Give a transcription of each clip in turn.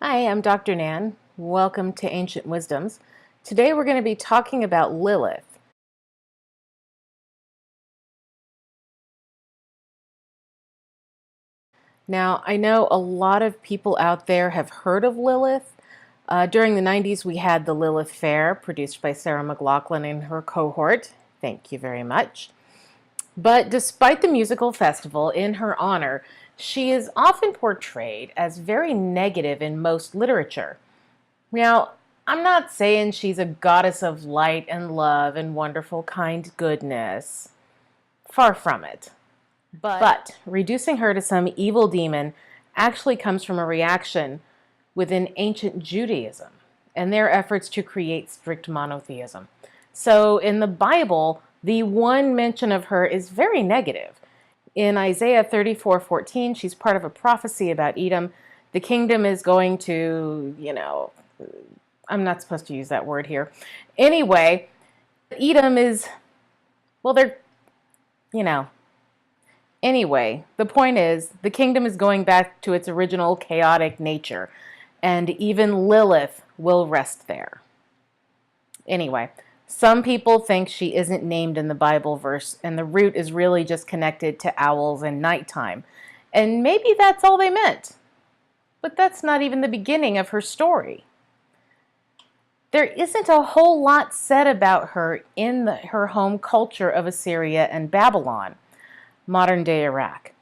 Hi, I'm Dr. Nan. Welcome to Ancient Wisdoms. Today we're going to be talking about Lilith. Now, I know a lot of people out there have heard of Lilith. During the 90s, we had the Lilith Fair, produced by Sarah McLachlan and her cohort. Thank you very much. But despite the musical festival in her honor, she is often portrayed as very negative in most literature. Now, I'm not saying she's a goddess of light and love and wonderful, kind goodness. Far from it. But reducing her to some evil demon actually comes from a reaction within ancient Judaism and their efforts to create strict monotheism. So in the Bible, the one mention of her is very negative. In Isaiah 34:14, she's part of a prophecy about Edom. The kingdom is going to, I'm not supposed to use that word here. Anyway, Edom is, well, you know. Anyway, the point is, the kingdom is going back to its original chaotic nature, and even Lilith will rest there. Anyway, some people think she isn't named in the Bible verse, and the root is really just connected to owls and nighttime. And maybe that's all they meant. But that's not even the beginning of her story. There isn't a whole lot said about her in her home culture of Assyria and Babylon, modern-day Iraq.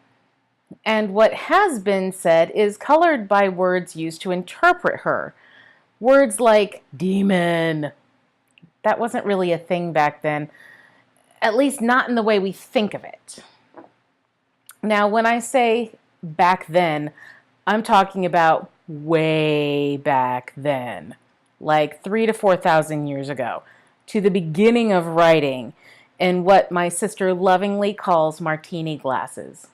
And what has been said is colored by words used to interpret her. Words like demon. That wasn't really a thing back then, at least not in the way we think of it. Now, when I say back then, I'm talking about way back then, like 3,000 to 4,000 years ago, to the beginning of writing in what my sister lovingly calls martini glasses.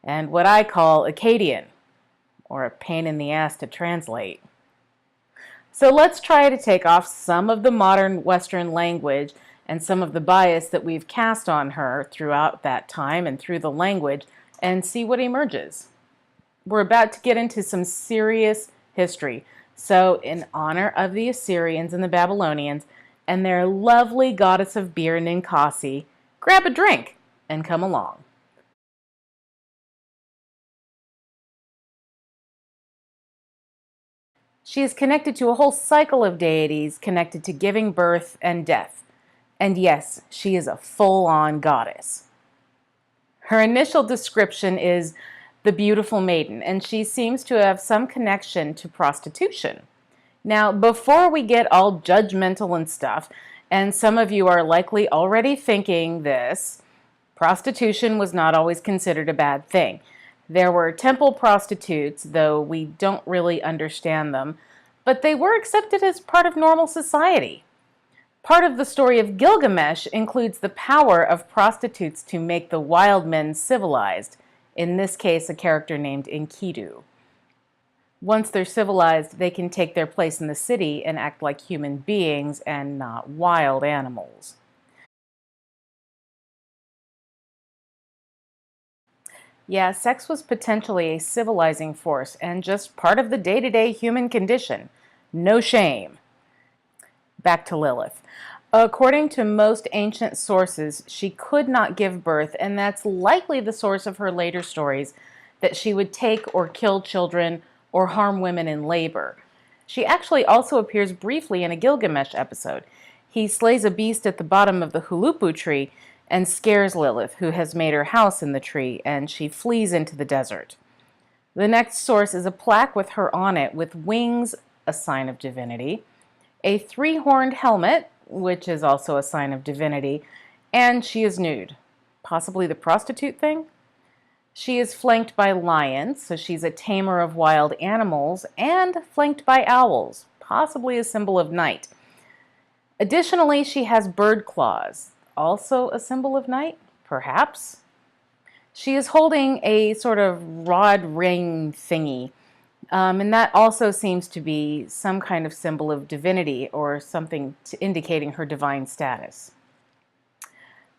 And what I call Akkadian, or a pain in the ass to translate. So let's try to take off some of the modern Western language and some of the bias that we've cast on her throughout that time and through the language and see what emerges. We're about to get into some serious history. So in honor of the Assyrians and the Babylonians and their lovely goddess of beer, Ninkasi, grab a drink and come along. She is connected to a whole cycle of deities connected to giving birth and death. And yes, she is a full-on goddess. Her initial description is the beautiful maiden, and she seems to have some connection to prostitution. Now, before we get all judgmental and stuff, and some of you are likely already thinking this, prostitution was not always considered a bad thing. There were temple prostitutes, though we don't really understand them, but they were accepted as part of normal society. Part of the story of Gilgamesh includes the power of prostitutes to make the wild men civilized, in this case a character named Enkidu. Once they're civilized, they can take their place in the city and act like human beings and not wild animals. Yeah, sex was potentially a civilizing force and just part of the day-to-day human condition. No shame. Back to Lilith. According to most ancient sources, she could not give birth, and that's likely the source of her later stories, that she would take or kill children or harm women in labor. She actually also appears briefly in a Gilgamesh episode. He slays a beast at the bottom of the Hulupu tree and scares Lilith, who has made her house in the tree, and she flees into the desert. The next source is a plaque with her on it with wings, a sign of divinity, a three-horned helmet, which is also a sign of divinity, and she is nude. Possibly the prostitute thing? She is flanked by lions, so she's a tamer of wild animals, and flanked by owls, possibly a symbol of night. Additionally, she has bird claws, also a symbol of night, perhaps. She is holding a sort of rod ring thingy, and that also seems to be some kind of symbol of divinity or something indicating her divine status.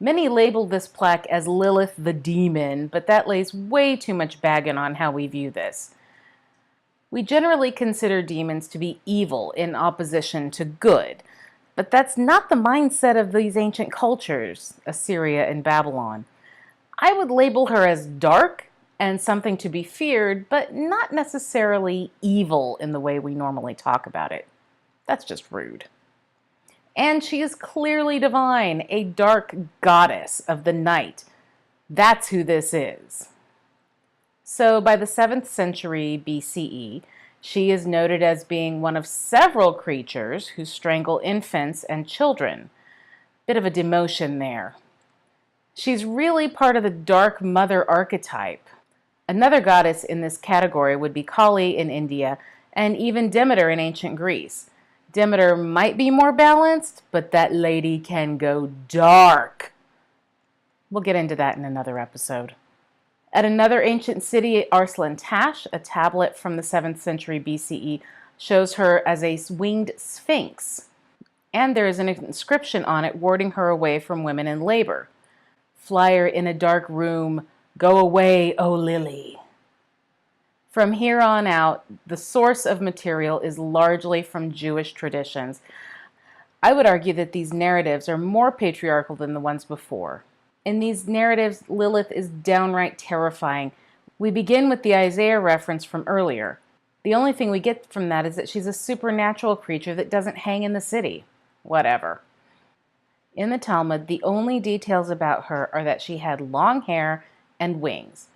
Many label this plaque as Lilith the demon, but that lays way too much baggage on how we view this. We generally consider demons to be evil in opposition to good, but that's not the mindset of these ancient cultures, Assyria and Babylon. I would label her as dark and something to be feared, but not necessarily evil in the way we normally talk about it. That's just rude. And she is clearly divine, a dark goddess of the night. That's who this is. So by the 7th century BCE, she is noted as being one of several creatures who strangle infants and children. Bit of a demotion there. She's really part of the dark mother archetype. Another goddess in this category would be Kali in India and even Demeter in ancient Greece. Demeter might be more balanced, but that lady can go dark. We'll get into that in another episode. At another ancient city, Arslan Tash, a tablet from the 7th century BCE, shows her as a winged sphinx. And there is an inscription on it warding her away from women in labor. Flyer in a dark room, go away, O Lily. From here on out, the source of material is largely from Jewish traditions. I would argue that these narratives are more patriarchal than the ones before. In these narratives, Lilith is downright terrifying. We begin with the Isaiah reference from earlier. The only thing we get from that is that she's a supernatural creature that doesn't hang in the city. Whatever. In the Talmud, the only details about her are that she had long hair and wings.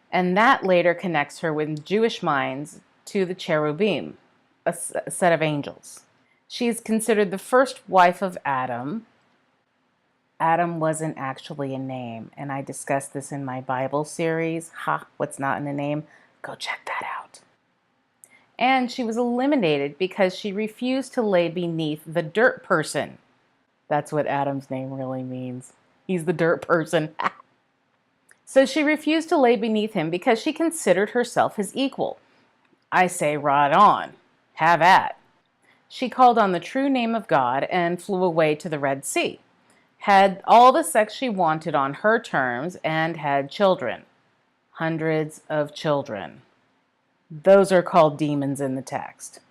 And that later connects her with Jewish minds to the cherubim, a set of angels. She is considered the first wife of Adam. Adam wasn't actually a name, and I discussed this in my Bible series. What's not in a name? Go check that out. And she was eliminated because she refused to lay beneath the dirt person. That's what Adam's name really means. He's the dirt person. So she refused to lay beneath him because she considered herself his equal. I say right on. Have at. She called on the true name of God and flew away to the Red Sea. Had all the sex she wanted on her terms and had children. Hundreds of children. Those are called demons in the text.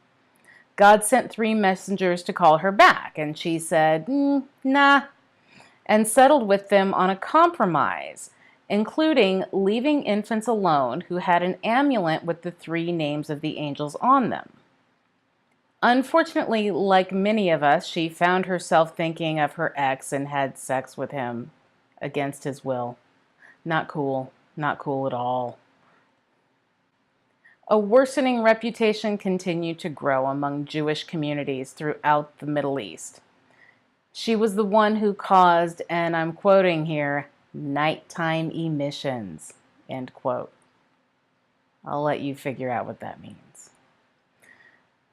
God sent 3 messengers to call her back, and she said, nah, and settled with them on a compromise, including leaving infants alone who had an amulet with the 3 names of the angels on them. Unfortunately, like many of us, she found herself thinking of her ex and had sex with him against his will. Not cool. Not cool at all. A worsening reputation continued to grow among Jewish communities throughout the Middle East. She was the one who caused, and I'm quoting here, nighttime emissions, end quote. I'll let you figure out what that means.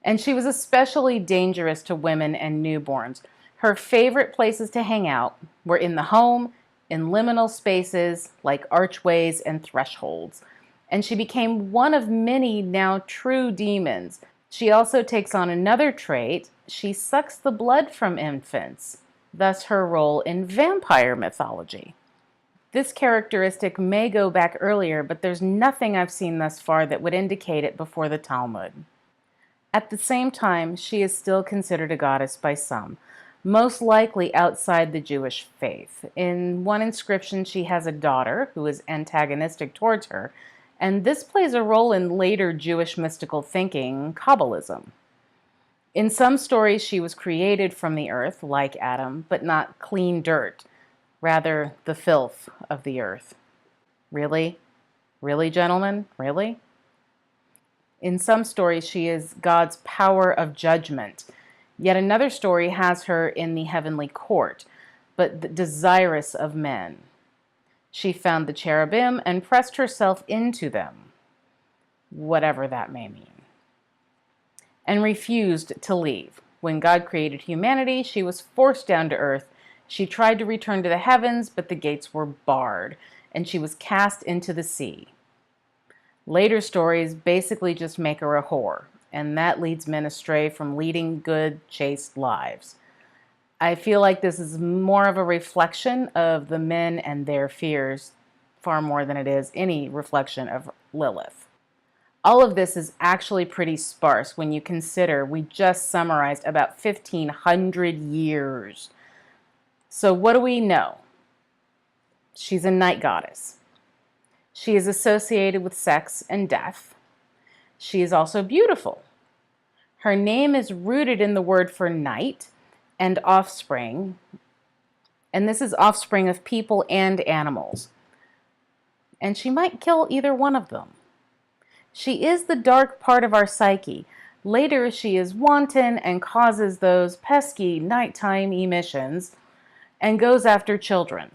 And she was especially dangerous to women and newborns. Her favorite places to hang out were in the home, in liminal spaces like archways and thresholds. And she became one of many now true demons. She also takes on another trait. She sucks the blood from infants, thus her role in vampire mythology. This characteristic may go back earlier, but there's nothing I've seen thus far that would indicate it before the Talmud. At the same time, she is still considered a goddess by some, most likely outside the Jewish faith. In one inscription, she has a daughter who is antagonistic towards her, and this plays a role in later Jewish mystical thinking, Kabbalism. In some stories, she was created from the earth, like Adam, but not clean dirt, rather the filth of the earth. Really? Really, gentlemen? Really? In some stories, she is God's power of judgment. Yet another story has her in the heavenly court, but desirous of men. She found the cherubim and pressed herself into them, whatever that may mean, and refused to leave. When God created humanity, she was forced down to earth. She tried to return to the heavens, but the gates were barred, and she was cast into the sea. Later stories basically just make her a whore, and that leads men astray from leading good, chaste lives. I feel like this is more of a reflection of the men and their fears, far more than it is any reflection of Lilith. All of this is actually pretty sparse when you consider we just summarized about 1,500 years. So what do we know? She's a night goddess. She is associated with sex and death. She is also beautiful. Her name is rooted in the word for night and offspring, and this is offspring of people and animals. And she might kill either one of them. She is the dark part of our psyche. Later, she is wanton and causes those pesky nighttime emissions and goes after children.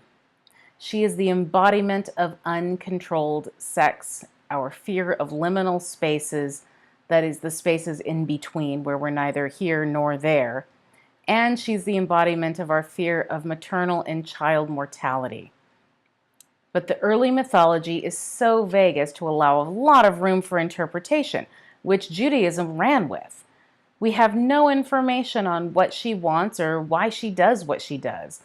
She is the embodiment of uncontrolled sex, our fear of liminal spaces, that is, the spaces in between where we're neither here nor there. And she's the embodiment of our fear of maternal and child mortality. But the early mythology is so vague as to allow a lot of room for interpretation, which Judaism ran with. We have no information on what she wants or why she does what she does.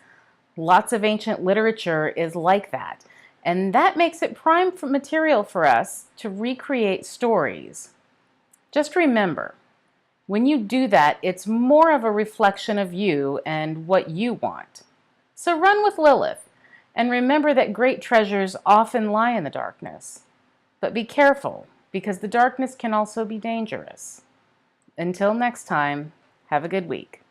Lots of ancient literature is like that, and that makes it prime material for us to recreate stories. Just remember, when you do that, it's more of a reflection of you and what you want. So run with Lilith, and remember that great treasures often lie in the darkness. But be careful, because the darkness can also be dangerous. Until next time, have a good week.